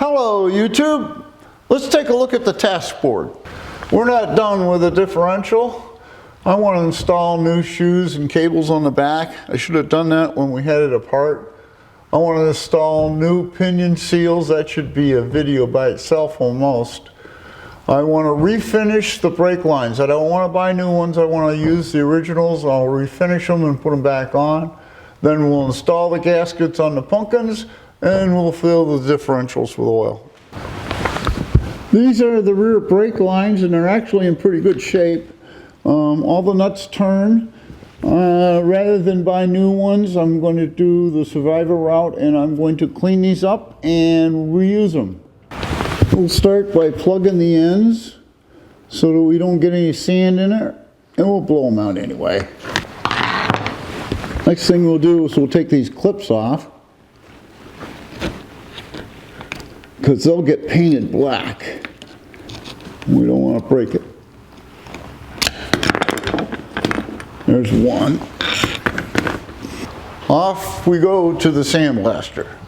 Hello YouTube, let's take a look at the task board. We're not done with the differential. I want to install new shoes and cables on the back. I should have done that when we had it apart. I want to install new pinion seals. That should be a video by itself almost. I want to refinish the brake lines. I don't want to buy new ones. I want to use the originals. I'll refinish them and put them back on. Then we'll install the gaskets on the pumpkins and we'll fill the differentials with oil. These are the rear brake lines and they're actually in pretty good shape. All the nuts turn. Rather than buy new ones, I'm going to do the survivor route and I'm going to clean these up and reuse them. We'll start by plugging the ends so that we don't get any sand in it, and we'll blow them out anyway. Next thing we'll do is we'll take these clips off because they'll get painted black. We don't want to break it. There's one. Off we go to the sandblaster.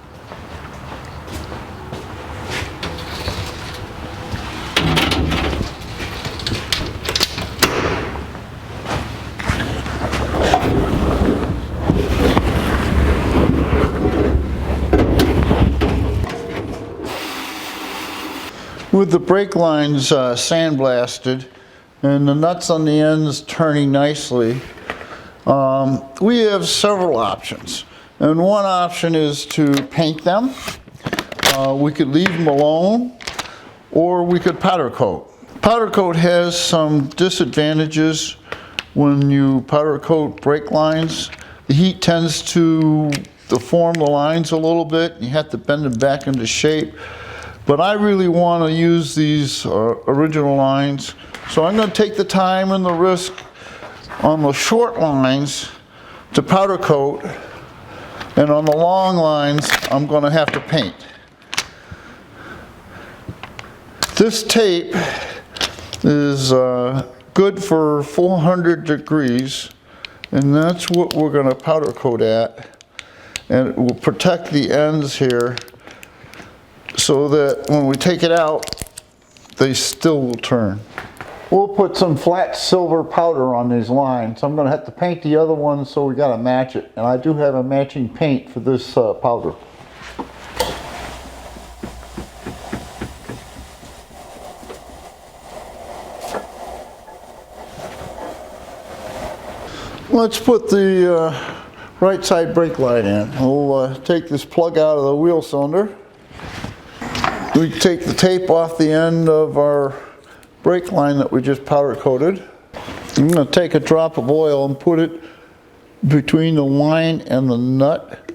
With the brake lines sandblasted and the nuts on the ends turning nicely, we have several options. And one option is to paint them. We could leave them alone, or we could powder coat. Powder coat has some disadvantages when you powder coat brake lines. The heat tends to deform the lines a little bit. You have to bend them back into shape. But I really want to use these original lines. So I'm going to take the time and the risk on the short lines to powder coat, and on the long lines I'm going to have to paint. This tape is good for 400 degrees, and that's what we're going to powder coat at, and it will protect the ends here so that when we take it out they still will turn. We'll put some flat silver powder on these lines. I'm going to have to paint the other one, so we got to match it. And I do have a matching paint for this powder. Let's put the right side brake line in. We'll take this plug out of the wheel cylinder. We take the tape off the end of our brake line that we just powder coated. I'm going to take a drop of oil and put it between the line and the nut.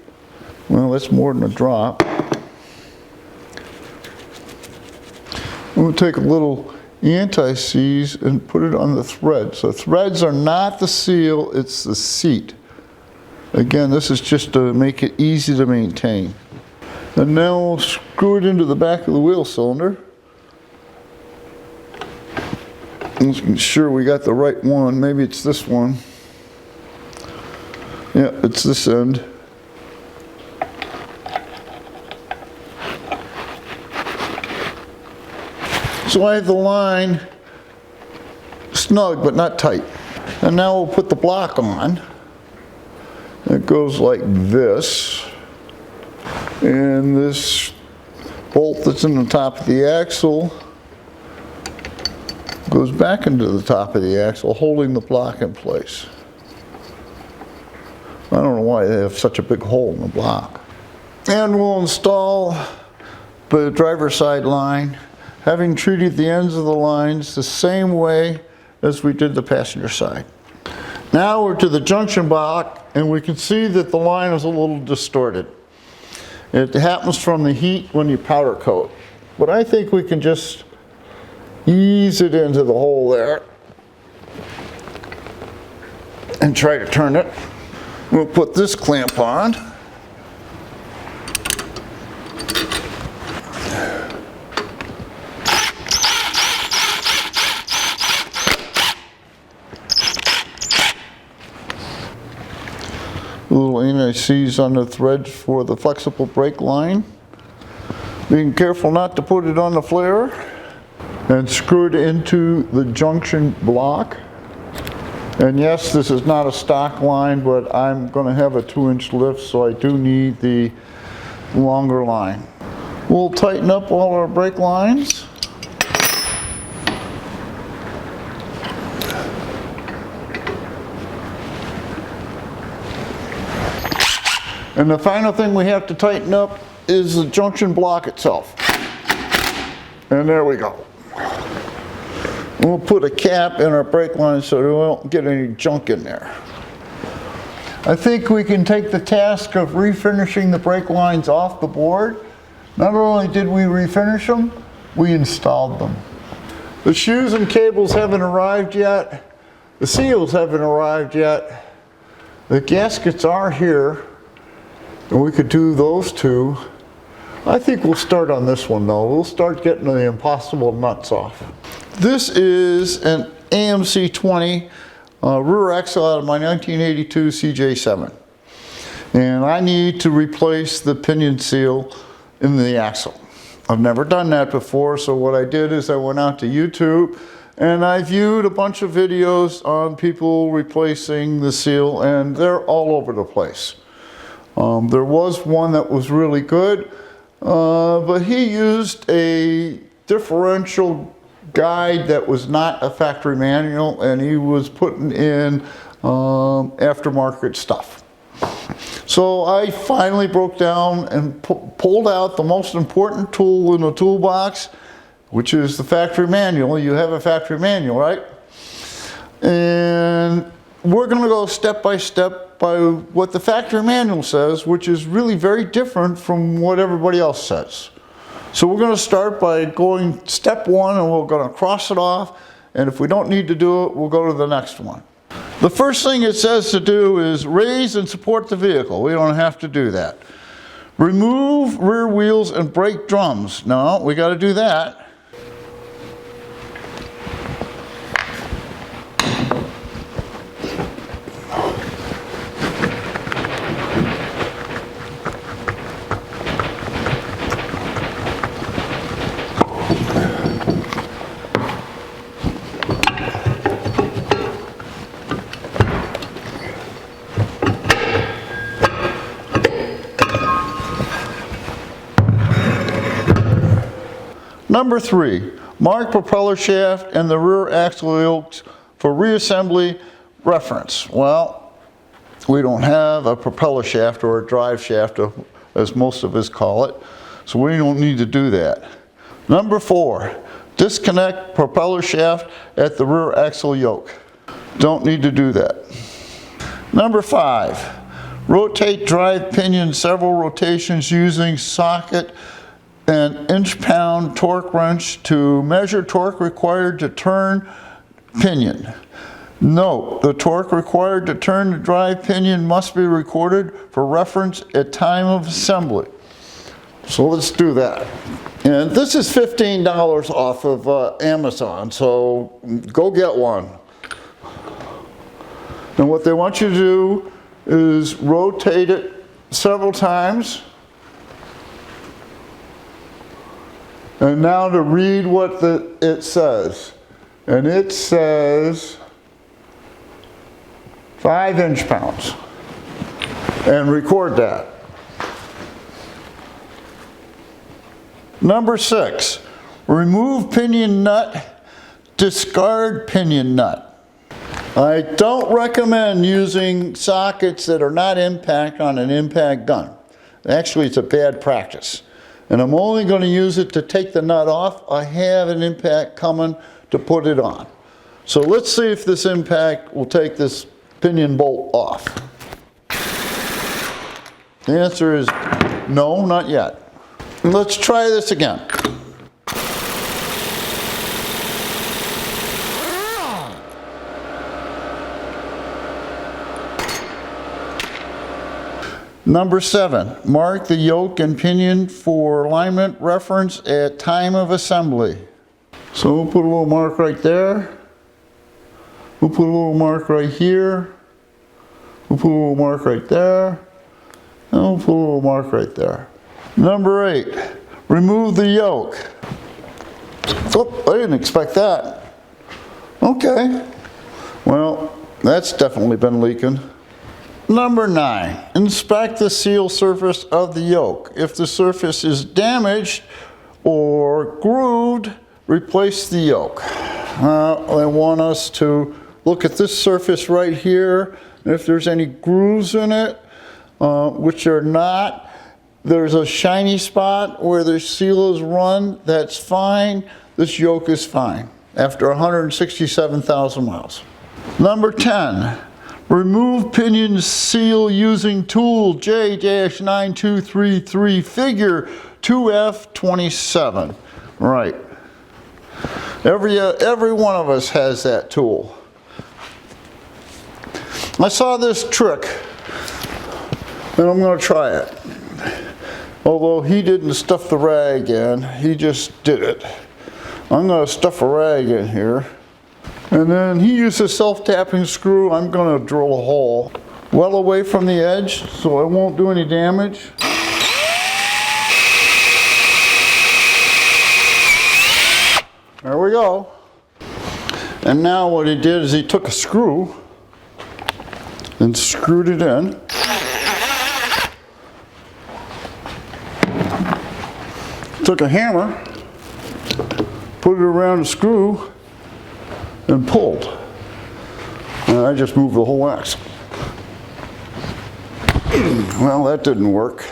Well, that's more than a drop. We'll take a little anti-seize and put it on the threads. The threads are not the seal, it's the seat. Again, this is just to make it easy to maintain. And now we'll screw it into the back of the wheel cylinder. Making sure we got the right one. Maybe it's this one. Yeah, it's this end. So I have the line snug but not tight. And now we'll put the block on. It goes like this. And this bolt that's in the top of the axle goes back into the top of the axle, holding the block in place. I don't know why they have such a big hole in the block. And we'll install the driver's side line, having treated the ends of the lines the same way as we did the passenger side. Now we're to the junction block, and we can see that the line is a little distorted. It happens from the heat when you powder coat. But I think we can just ease it into the hole there and try to turn it. We'll put this clamp on. Little anti-seize on the threads for the flexible brake line. Being careful not to put it on the flare, and screw it into the junction block. And yes, this is not a stock line, but I'm going to have a 2-inch lift, so I do need the longer line. We'll tighten up all our brake lines. And the final thing we have to tighten up is the junction block itself. And there we go. We'll put a cap in our brake line so we don't get any junk in there. I think we can take the task of refinishing the brake lines off the board. Not only did we refinish them, we installed them. The shoes and cables haven't arrived yet. The seals haven't arrived yet. The gaskets are here, and we could do those two. I think we'll start on this one though. We'll start getting the impossible nuts off. This is an AMC 20 rear axle out of my 1982 CJ7. And I need to replace the pinion seal in the axle. I've never done that before, so what I did is I went out to YouTube and I viewed a bunch of videos on people replacing the seal, and they're all over the place. There was one that was really good, but he used a differential guide that was not a factory manual, and he was putting in aftermarket stuff. So I finally broke down and pulled out the most important tool in the toolbox, which is the factory manual. You have a factory manual, right? And we're going to go step by step by what the factory manual says, which is really very different from what everybody else says. So we're going to start by going step one, and we're going to cross it off, and if we don't need to do it, we'll go to the next one. The first thing it says to do is raise and support the vehicle. We don't have to do that. Remove rear wheels and brake drums. No, we got to do that. Number 3, mark propeller shaft and the rear axle yokes for reassembly reference. Well, we don't have a propeller shaft or a drive shaft, as most of us call it, so we don't need to do that. Number 4, disconnect propeller shaft at the rear axle yoke. Don't need to do that. Number 5, rotate drive pinion several rotations using socket and inch-pound torque wrench to measure torque required to turn pinion. Note, the torque required to turn the drive pinion must be recorded for reference at time of assembly. So let's do that. And this is $15 off of Amazon, so go get one. And what they want you to do is rotate it several times. And now to read what it says. And it says 5 inch-pounds. And record that. Number 6, remove pinion nut, discard pinion nut. I don't recommend using sockets that are not impact on an impact gun. Actually, it's a bad practice. And I'm only going to use it to take the nut off. I have an impact coming to put it on. So let's see if this impact will take this pinion bolt off. The answer is no, not yet. Let's try this again. Number 7, mark the yoke and pinion for alignment reference at time of assembly. So we'll put a little mark right there. We'll put a little mark right here. We'll put a little mark right there. And we'll put a little mark right there. Number 8, Remove the yoke. Oh, I didn't expect that. Okay. Well, that's definitely been leaking. Number 9, inspect the seal surface of the yoke. If the surface is damaged or grooved, replace the yoke. They want us to look at this surface right here. If there's any grooves in it, which are not, there's a shiny spot where the seal is run, that's fine. This yoke is fine after 167,000 miles. Number 10, remove pinion seal using tool J-9233 figure 2F27. Right. Every one of us has that tool. I saw this trick, and I'm going to try it. Although he didn't stuff the rag in, he just did it. I'm going to stuff a rag in here. And then he used a self-tapping screw. I'm going to drill a hole well away from the edge so it won't do any damage. There we go. And now what he did is he took a screw and screwed it in. Took a hammer, put it around the screw, and pulled. And I just moved the whole axle. Well, that didn't work.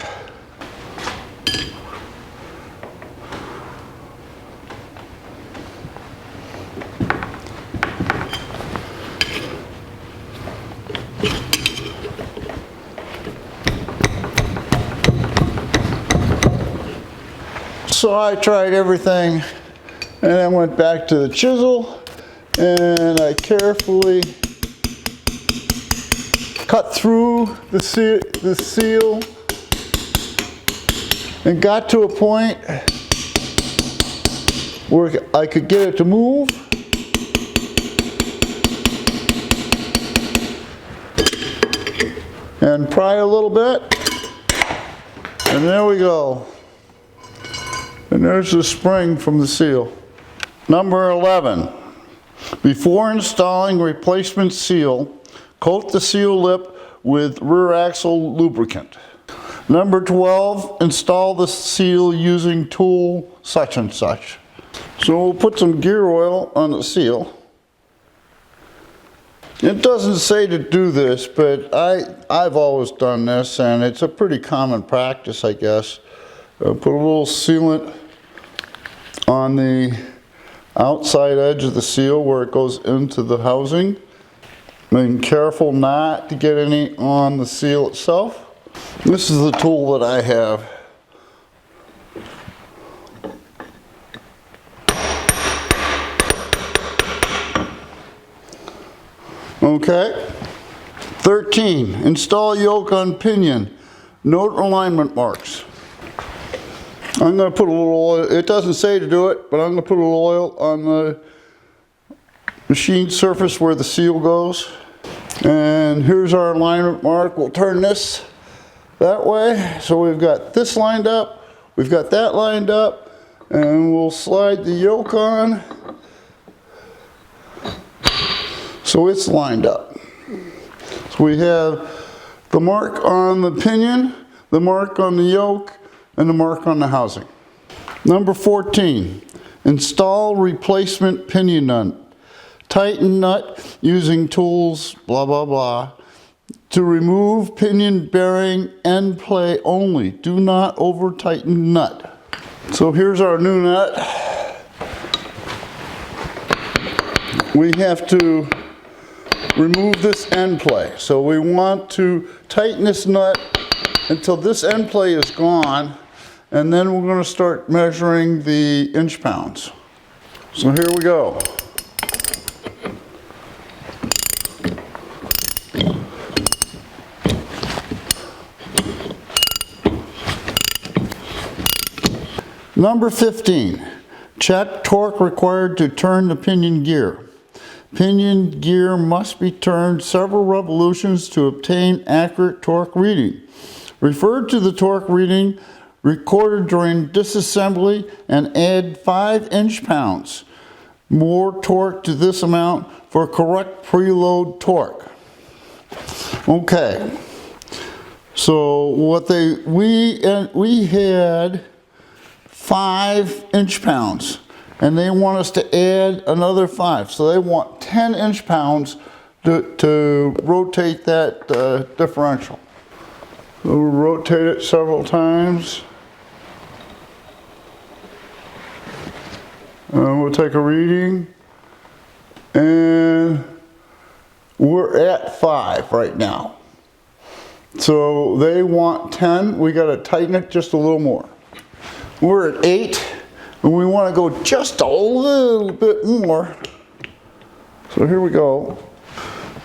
So I tried everything and then went back to the chisel and I carefully cut through the seal and got to a point where I could get it to move. And pry a little bit, and there we go. And there's the spring from the seal. Number 11, before installing replacement seal, coat the seal lip with rear axle lubricant. Number 12, install the seal using tool such and such. So we'll put some gear oil on the seal. It doesn't say to do this, but I've always done this, and it's a pretty common practice, I guess. Put a little sealant on the outside edge of the seal where it goes into the housing. Being careful not to get any on the seal itself. This is the tool that I have. Okay. 13, install yoke on pinion. Note alignment marks. I'm going to put a little oil, it doesn't say to do it, but I'm going to put a little oil on the machine surface where the seal goes. And here's our alignment mark. We'll turn this that way. So we've got this lined up, we've got that lined up, and we'll slide the yoke on so it's lined up. So we have the mark on the pinion, the mark on the yoke, and the mark on the housing. Number 14, install replacement pinion nut. Tighten nut using tools, blah, blah, blah, to remove pinion bearing end play only. Do not over tighten nut. So here's our new nut. We have to remove this end play. So we want to tighten this nut until this end play is gone, and then we're going to start measuring the inch pounds. So here we go. Number 15, check torque required to turn the pinion gear. Pinion gear must be turned several revolutions to obtain accurate torque reading. Refer to the torque reading recorded during disassembly and add 5 inch-pounds. More torque to this amount for correct preload torque. Okay, so what we had 5 inch-pounds, and they want us to add another 5, so they want 10 inch-pounds to rotate that differential. So we'll rotate it several times. We'll take a reading, and we're at 5 right now. So they want 10, we got to tighten it just a little more. We're at 8, and we want to go just a little bit more. So here we go.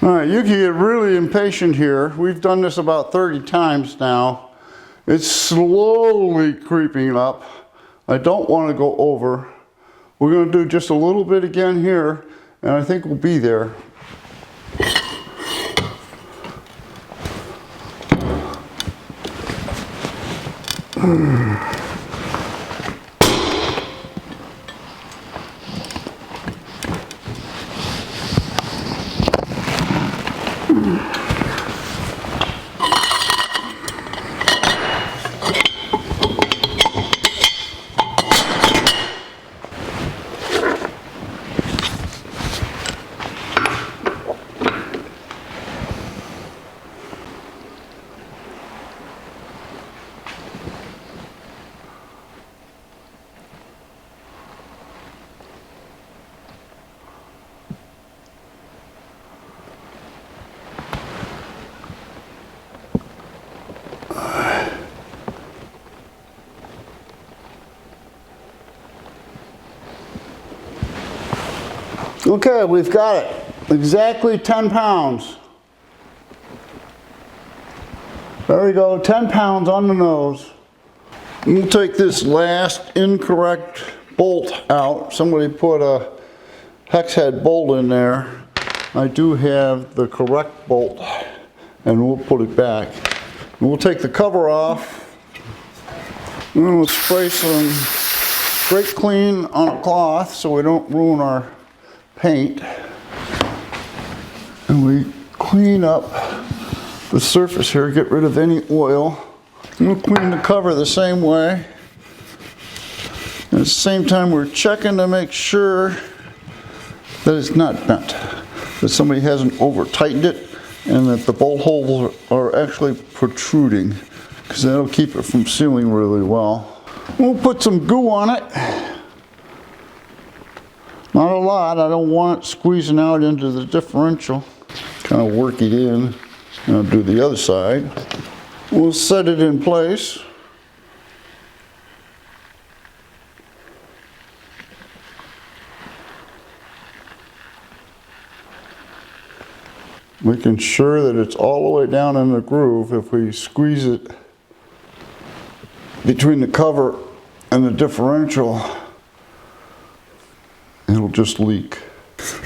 All right, you can get really impatient here. We've done this about 30 times now. It's slowly creeping up. I don't want to go over. We're going to do just a little bit again here, and I think we'll be there. Okay, we've got it. Exactly 10 pounds. There we go, 10 pounds on the nose. We'll take this last incorrect bolt out. Somebody put a hex head bolt in there. I do have the correct bolt, and we'll put it back. And we'll take the cover off, and then we'll spray some scrape clean on a cloth so we don't ruin our paint, and we clean up the surface here, get rid of any oil. And we'll clean the cover the same way. At the same time, we're checking to make sure that it's not bent, that somebody hasn't over tightened it, and that the bolt holes are actually protruding, because that'll keep it from sealing really well. We'll put some goo on it. Not a lot, I don't want it squeezing out into the differential. Kind of work it in, and I'll do the other side. We'll set it in place. Making sure that it's all the way down in the groove. If we squeeze it between the cover and the differential, it'll just leak.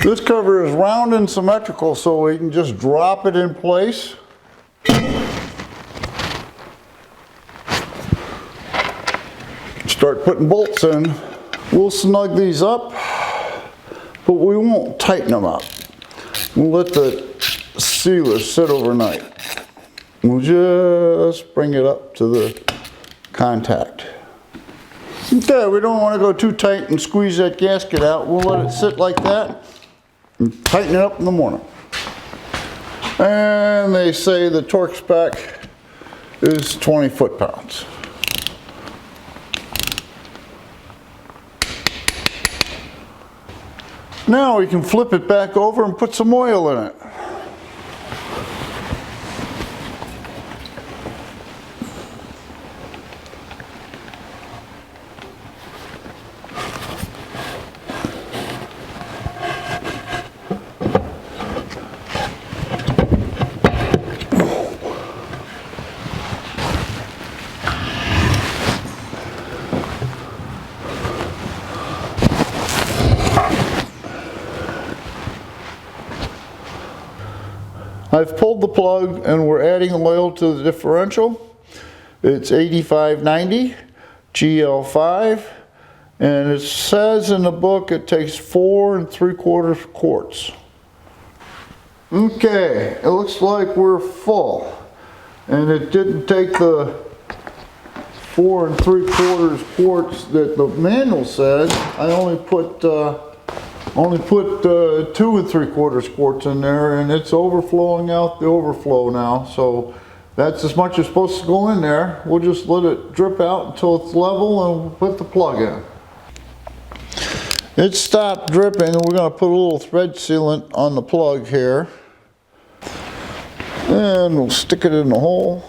This cover is round and symmetrical, so we can just drop it in place. Start putting bolts in. We'll snug these up, but we won't tighten them up. We'll let the sealer sit overnight. We'll just bring it up to the contact. Okay, we don't want to go too tight and squeeze that gasket out. We'll let it sit like that and tighten it up in the morning. And they say the torque spec is 20 foot-pounds. Now we can flip it back over and put some oil in it. I've pulled the plug and we're adding oil to the differential. It's 85.90. GL5, and it says in the book it takes 4 3/4 quarts. Okay, it looks like we're full, and it didn't take the 4 3/4 quarts that the manual said. I only put 2 3/4 quarts in there, and it's overflowing out the overflow now. So that's as much as supposed to go in there. We'll just let it drip out until it's level, and we'll put the plug in. It stopped dripping, and we're going to put a little thread sealant on the plug here, and we'll stick it in the hole.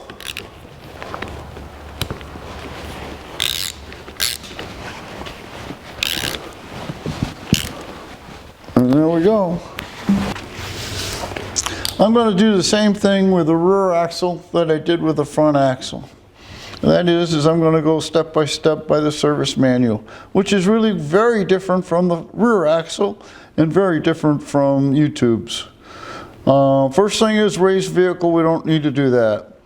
And there we go. I'm going to do the same thing with the rear axle that I did with the front axle. And that is I'm going to go step by step by the service manual, which is really very different from the rear axle and very different from YouTube's. First thing is raise vehicle. We don't need to do that.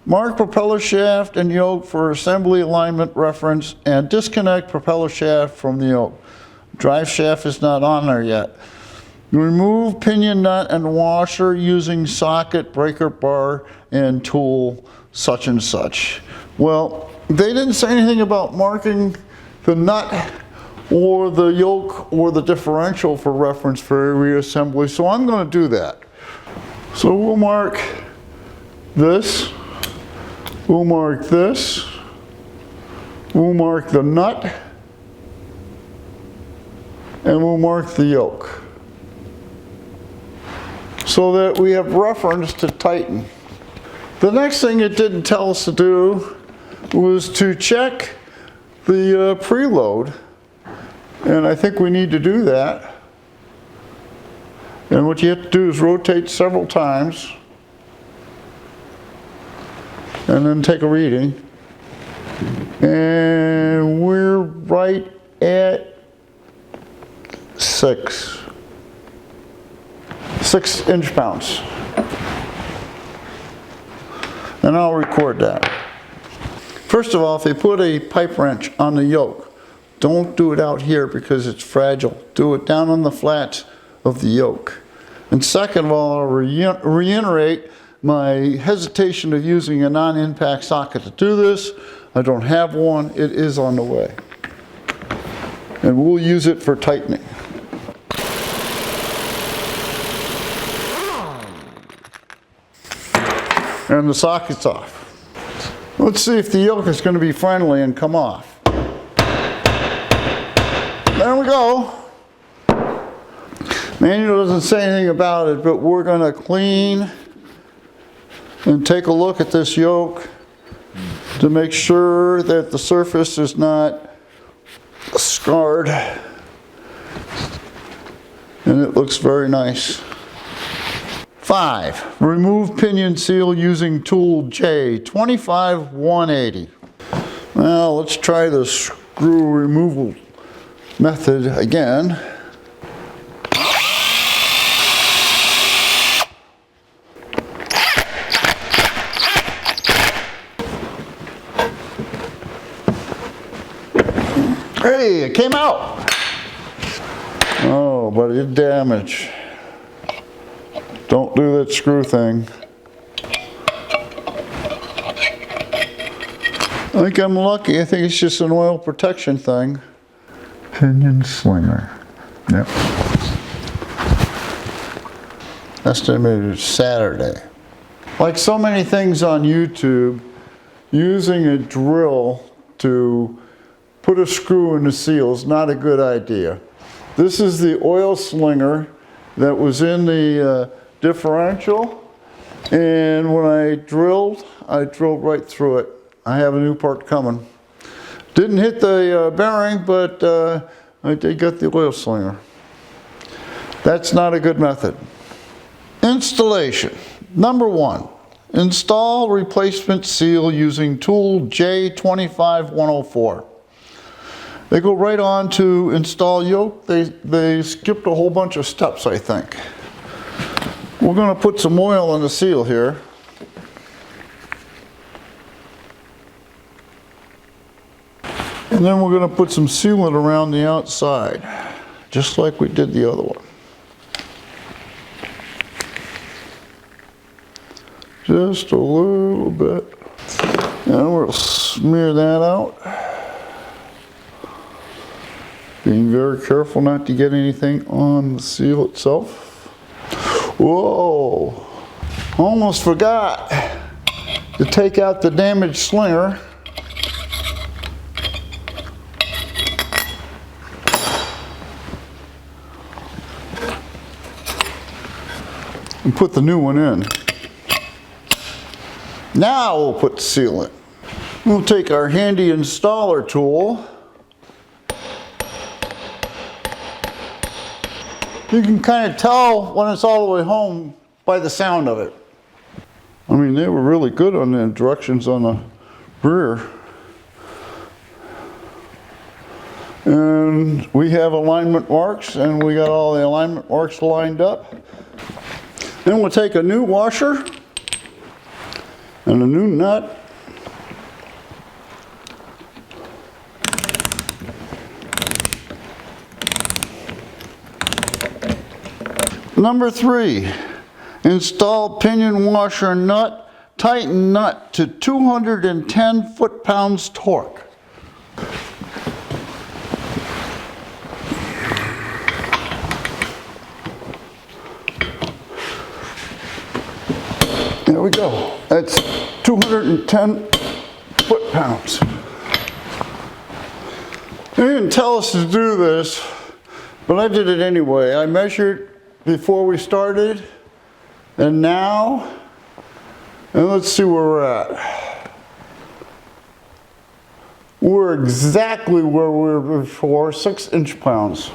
Mark propeller shaft and yoke for assembly alignment reference, and disconnect propeller shaft from the yoke. Drive shaft is not on there yet. Remove pinion nut and washer using socket, breaker bar, and tool such and such. Well, they didn't say anything about marking the nut or the yoke or the differential for reference for reassembly, so I'm going to do that. So we'll mark this, we'll mark this, we'll mark the nut, and we'll mark the yoke, so that we have reference to tighten. The next thing it didn't tell us to do was to check the preload, and I think we need to do that. And what you have to do is rotate several times and then take a reading, and we're right at 6 inch-pounds. And I'll record that. First of all, if they put a pipe wrench on the yoke, don't do it out here because it's fragile. Do it down on the flats of the yoke. And second of all, I'll reiterate my hesitation of using a non-impact socket to do this. I don't have one. It is on the way. And we'll use it for tightening. And the socket's off. Let's see if the yoke is going to be friendly and come off. There we go. Manual doesn't say anything about it, but we're going to clean and take a look at this yoke to make sure that the surface is not scarred. And it looks very nice. 5. Remove pinion seal using tool J25180. Well, let's try the screw removal method again. Hey, it came out. Oh, but it's damaged. Don't do that screw thing. I think I'm lucky. I think it's just an oil protection thing. Pinion slinger. Yep. Estimated Saturday. Like so many things on YouTube, using a drill to put a screw in the seal is not a good idea. This is the oil slinger that was in the differential, and when I drilled right through it. I have a new part coming. Didn't hit the bearing, but I did get the oil slinger. That's not a good method. Installation. Number 1, install replacement seal using tool J25104. They go right on to install yoke. They skipped a whole bunch of steps, I think. We're going to put some oil on the seal here. And then we're going to put some sealant around the outside, just like we did the other one. Just a little bit. And we'll smear that out. Being very careful not to get anything on the seal itself. Whoa! Almost forgot to take out the damaged slinger. And put the new one in. Now we'll put the sealant. We'll take our handy installer tool. You can kind of tell when it's all the way home by the sound of it. I mean, they were really good on the directions on the rear. And we have alignment marks, and we got all the alignment marks lined up. Then we'll take a new washer and a new nut. Number 3, install pinion washer nut, tighten nut to 210 foot-pounds torque. There we go. That's 210 foot-pounds. They didn't tell us to do this, but I did it anyway. I measured before we started and now, and let's see where we're at. We're exactly where we were before, 6 inch-pounds.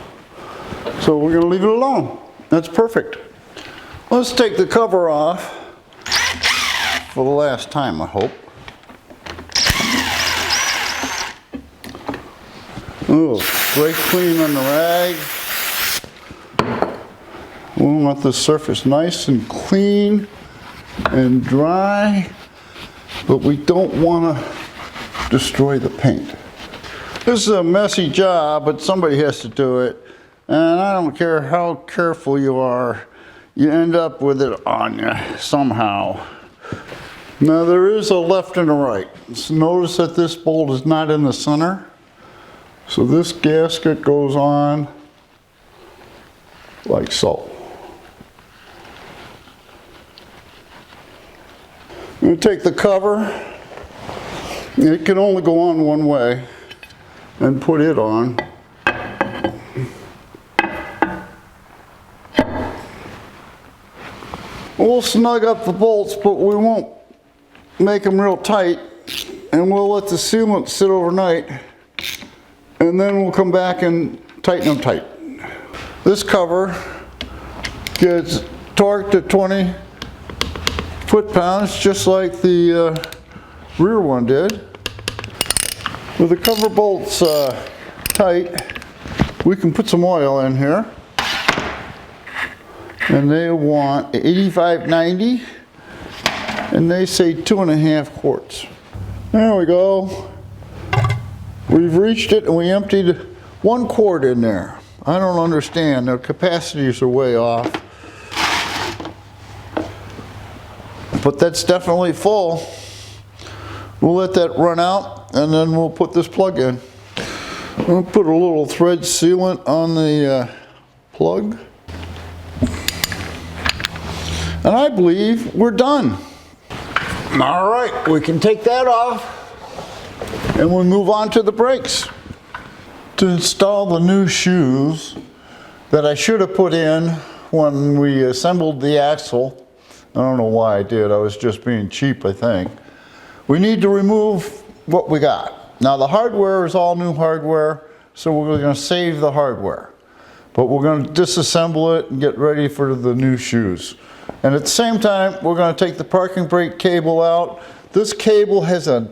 So we're gonna leave it alone. That's perfect. Let's take the cover off for the last time, I hope. Oh, scrape clean on the rag. We want the surface nice and clean and dry, but we don't want to destroy the paint. This is a messy job, but somebody has to do it. And I don't care how careful you are, you end up with it on you somehow. Now there is a left and a right. So notice that this bolt is not in the center. So this gasket goes on like so. I'm going to take the cover. It can only go on one way, and put it on. We'll snug up the bolts, but we won't make them real tight, and we'll let the sealant sit overnight, and then we'll come back and tighten them tight. This cover gets torqued to 20 foot-pounds, just like the rear one did. With the cover bolts tight, we can put some oil in here. And they want 85/90, and they say 2.5 quarts. There we go. We've reached it, and we emptied 1 quart in there. I don't understand, the capacities are way off. But that's definitely full. We'll let that run out, and then we'll put this plug in. We'll put a little thread sealant on the plug. And I believe we're done. All right, we can take that off, and we'll move on to the brakes. To install the new shoes that I should have put in when we assembled the axle. I don't know why I did, I was just being cheap, I think. We need to remove what we got. Now the hardware is all new hardware, so we're going to save the hardware. But we're going to disassemble it and get ready for the new shoes. And at the same time, we're going to take the parking brake cable out. This cable has a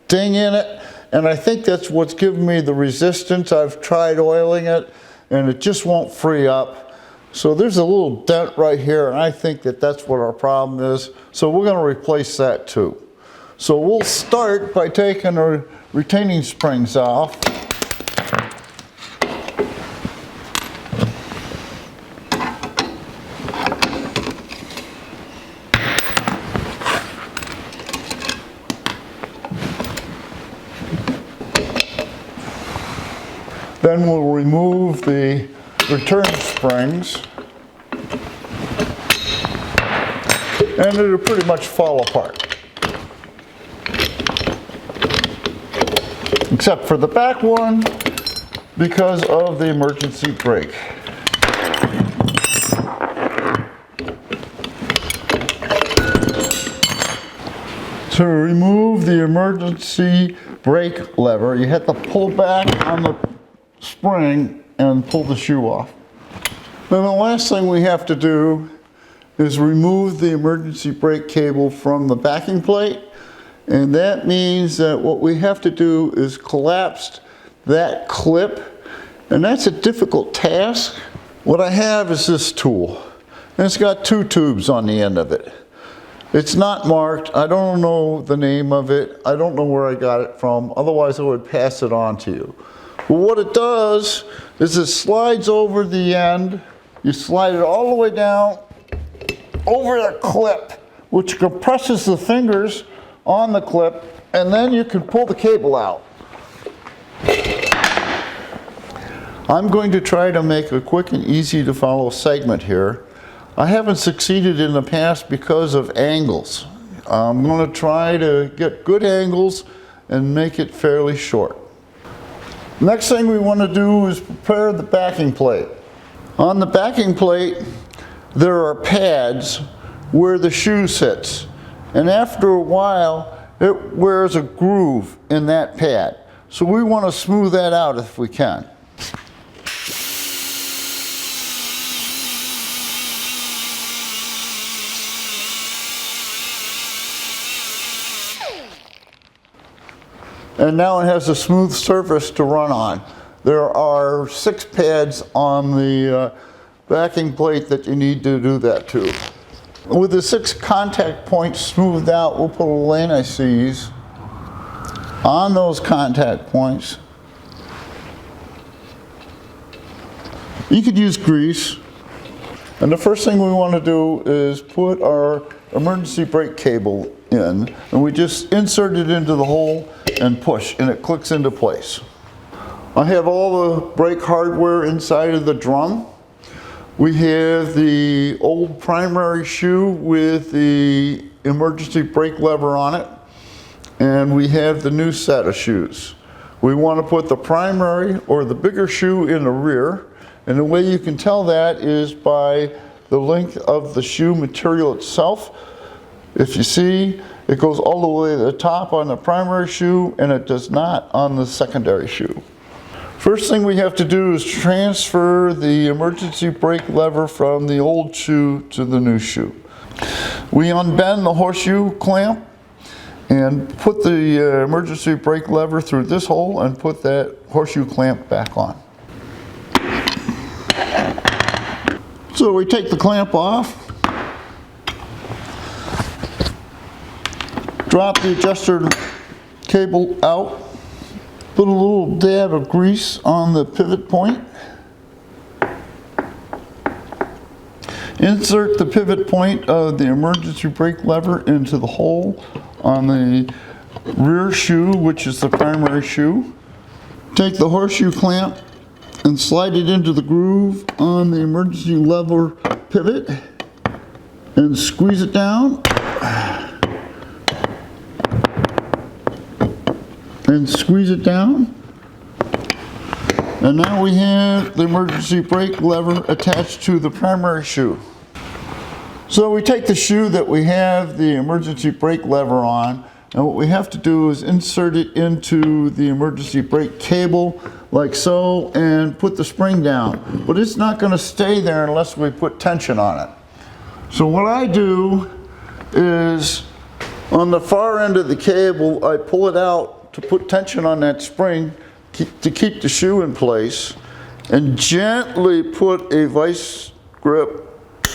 ding in it, and I think that's what's giving me the resistance. I've tried oiling it, and it just won't free up. So there's a little dent right here, and I think that that's what our problem is. So we're going to replace that too. So we'll start by taking our retaining springs off. Then we'll remove the return springs, and it'll pretty much fall apart. Except for the back one, because of the emergency brake. To remove the emergency brake lever, you have to pull back on the spring and pull the shoe off. Then the last thing we have to do is remove the emergency brake cable from the backing plate, and that means that what we have to do is collapse that clip, and that's a difficult task. What I have is this tool, and it's got 2 tubes on the end of it. It's not marked. I don't know the name of it. I don't know where I got it from, otherwise I would pass it on to you. But what it does is it slides over the end. You slide it all the way down over the clip, which compresses the fingers on the clip, and then you can pull the cable out. I'm going to try to make a quick and easy to follow segment here. I haven't succeeded in the past because of angles. I'm going to try to get good angles and make it fairly short. Next thing we want to do is prepare the backing plate. On the backing plate, there are pads where the shoe sits. And after a while, it wears a groove in that pad. So we want to smooth that out if we can. And now it has a smooth surface to run on. There are 6 pads on the backing plate that you need to do that to. With the 6 contact points smoothed out, we'll put a lanises on those contact points. You could use grease. And the first thing we want to do is put our emergency brake cable in, and we just insert it into the hole and push, and it clicks into place. I have all the brake hardware inside of the drum. We have the old primary shoe with the emergency brake lever on it, and we have the new set of shoes. We want to put the primary or the bigger shoe in the rear, and the way you can tell that is by the length of the shoe material itself. If you see, it goes all the way to the top on the primary shoe, and it does not on the secondary shoe. First thing we have to do is transfer the emergency brake lever from the old shoe to the new shoe. We unbend the horseshoe clamp and put the emergency brake lever through this hole and put that horseshoe clamp back on. So we take the clamp off, drop the adjuster cable out, put a little dab of grease on the pivot point, insert the pivot point of the emergency brake lever into the hole on the rear shoe, which is the primary shoe. Take the horseshoe clamp and slide it into the groove on the emergency lever pivot and squeeze it down. And squeeze it down. And now we have the emergency brake lever attached to the primary shoe. So we take the shoe that we have the emergency brake lever on, and what we have to do is insert it into the emergency brake cable like so and put the spring down. But it's not going to stay there unless we put tension on it. So what I do is on the far end of the cable, I pull it out to put tension on that spring to keep the shoe in place, and gently put a vice grip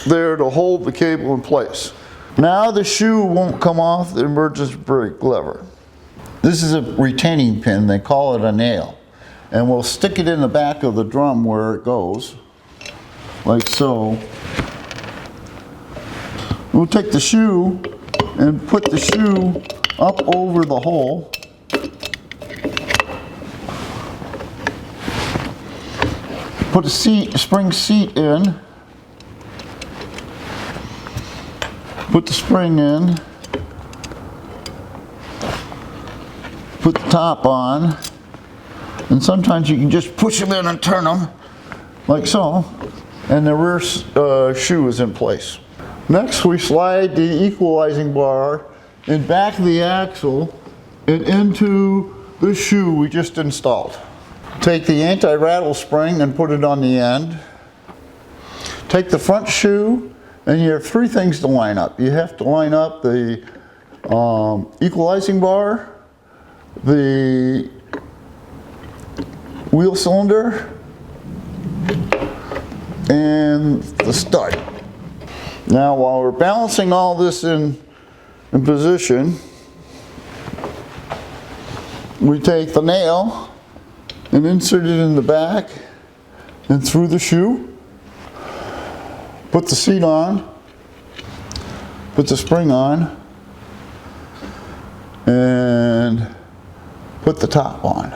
there to hold the cable in place. Now the shoe won't come off the emergency brake lever. This is a retaining pin, they call it a nail. And we'll stick it in the back of the drum where it goes, like so. We'll take the shoe and put the shoe up over the hole. Put a spring seat in. Put the spring in. Put the top on. And sometimes you can just push them in and turn them, like so. And the rear shoe is in place. Next, we slide the equalizing bar in back of the axle and into the shoe we just installed. Take the anti-rattle spring and put it on the end. Take the front shoe, and you have three things to line up. You have to line up the equalizing bar, the wheel cylinder, and the stud. Now, while we're balancing all this in position, we take the nail and insert it in the back and through the shoe. Put the seat on, put the spring on, and put the top on.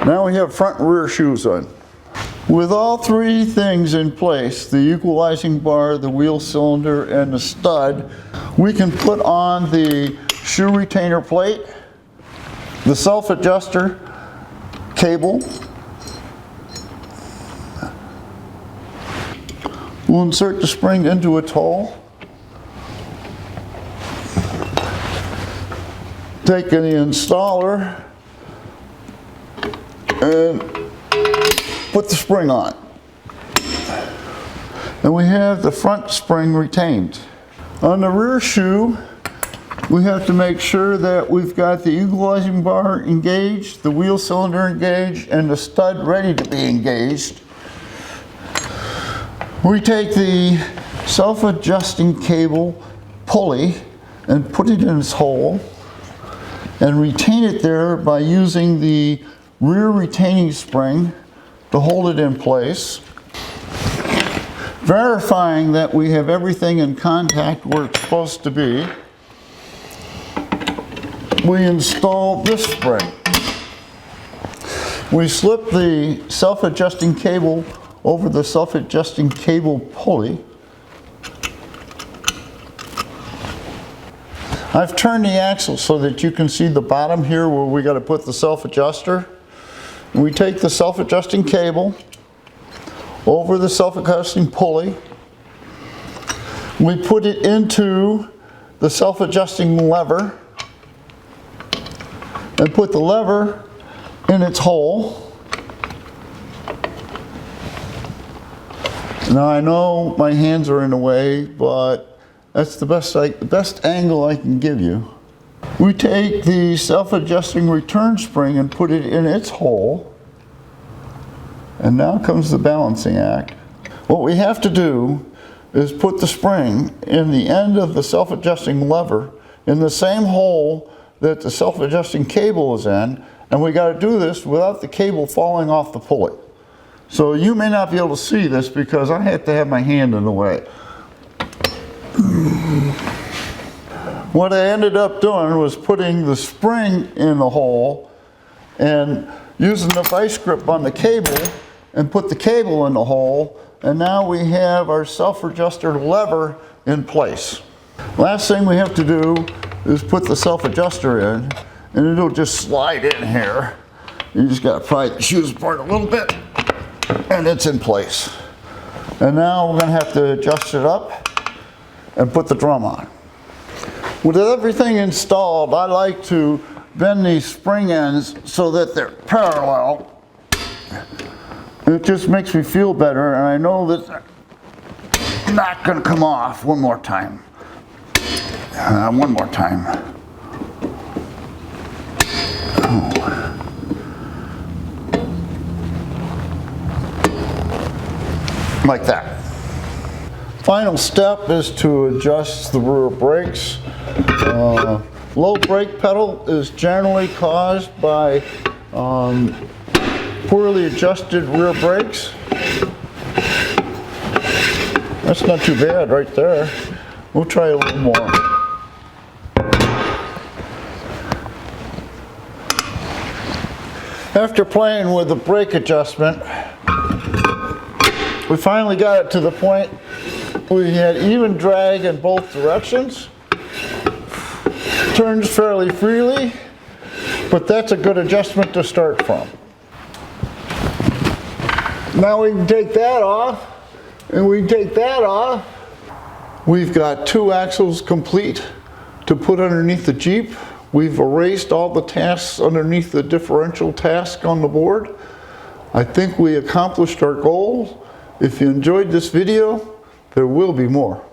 Now we have front and rear shoes on. With all three things in place, the equalizing bar, the wheel cylinder, and the stud, we can put on the shoe retainer plate, the self-adjuster cable. We'll insert the spring into its hole. Take the installer and put the spring on. And we have the front spring retained. On the rear shoe, we have to make sure that we've got the equalizing bar engaged, the wheel cylinder engaged, and the stud ready to be engaged. We take the self-adjusting cable pulley and put it in its hole and retain it there by using the rear retaining spring to hold it in place. Verifying that we have everything in contact where it's supposed to be, we install this spring. We slip the self-adjusting cable over the self-adjusting cable pulley. I've turned the axle so that you can see the bottom here where we got to put the self-adjuster. We take the self-adjusting cable over the self-adjusting pulley. We put it into the self-adjusting lever and put the lever in its hole. Now I know my hands are in the way, but that's the best angle I can give you. We take the self-adjusting return spring and put it in its hole. And now comes the balancing act. What we have to do is put the spring in the end of the self-adjusting lever in the same hole that the self-adjusting cable is in, and we got to do this without the cable falling off the pulley. So you may not be able to see this because I have to have my hand in the way. What I ended up doing was putting the spring in the hole and using the vice grip on the cable and put the cable in the hole, and now we have our self-adjuster lever in place. Last thing we have to do is put the self-adjuster in, and it'll just slide in here. You just got to pry the shoes apart a little bit, and it's in place. And now we're going to have to adjust it up and put the drum on. With everything installed, I like to bend these spring ends so that they're parallel. It just makes me feel better, and I know that they're not going to come off. One more time. One more time. Oh. like that. Final step is to adjust the rear brakes. Low brake pedal is generally caused by poorly adjusted rear brakes. That's not too bad right there. We'll try a little more. After playing with the brake adjustment, we finally got it to the point we had even drag in both directions. Turns fairly freely, but that's a good adjustment to start from. Now we can take that off, and we can take that off. We've got 2 axles complete to put underneath the Jeep. We've erased all the tasks underneath the differential task on the board. I think we accomplished our goal. If you enjoyed this video, there will be more.